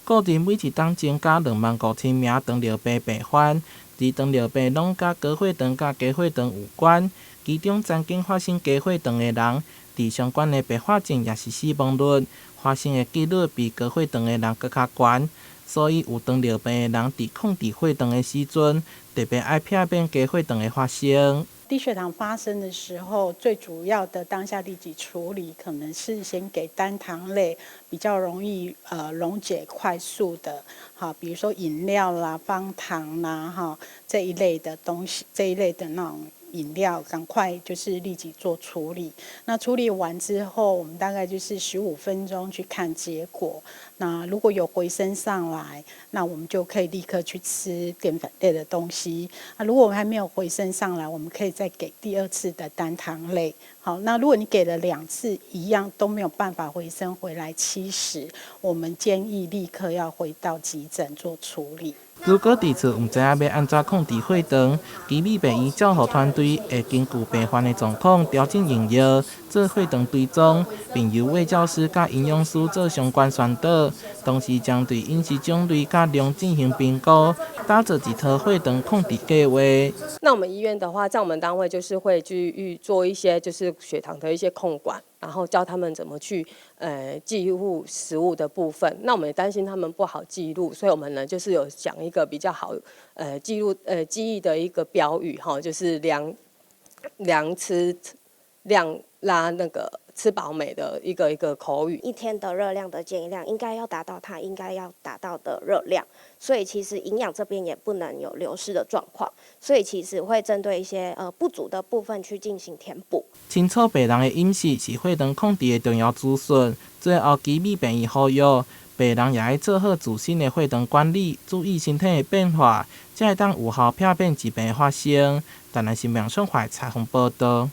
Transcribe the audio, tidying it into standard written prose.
固定每一档增加25000名糖尿病病患，而糖尿病拢甲高血糖甲低血糖有关，其中曾经发生低血糖的人，伫相关的并发症也是死亡率发生的几率比高血糖的人搁较悬。所以有糖尿病的人伫控制血糖的时阵，特别爱避免低血糖的发生。低血糖发生的时候，最主要的当下立即处理，可能是先给单糖类比较容易溶解快速的，比如说饮料啦、方糖啦，这一类的东西，这一类的那种饮料，赶快就是立即做处理。那处理完之后，我们大概就是15分钟去看结果。那如果有回升上来，那我们就可以立刻去吃淀粉类的东西。那如果我们还没有回升上来，我们可以再给第2次的单糖类。好，那如果你给了2次一样都没有办法回升回来70，我们建议立刻要回到急诊做处理。如果伫厝唔知影要安怎控制血糖，奇美病院照护团队会根据病患的状况调整用药，做血糖追踪，并由卫教师甲营养师做相关宣导，同时将对饮食种类甲量进行评估，打造一套血糖控制计划。那我们医院的话，在我们单位就是会去做一些就是血糖的一些控管，然后教他们怎么去记录食物的部分。那我们也担心他们不好记录，所以我们呢就是有讲一个比较好记忆的一个标语哈，就是量拉那个吃饱美的一个口语。一天的热量的建议量应该要达到它应该要达到的热量，所以其实营养这边也不能有流失的状况，所以其实会针对一些不足的部分去进行填补。清楚病人的饮食是血糖控制的重要资讯。最后，奇美病院呼吁病人也要做好自身的血糖管理，注意身体的变化，才会当有效避免疾病的发生。台南新闻中华采访报道。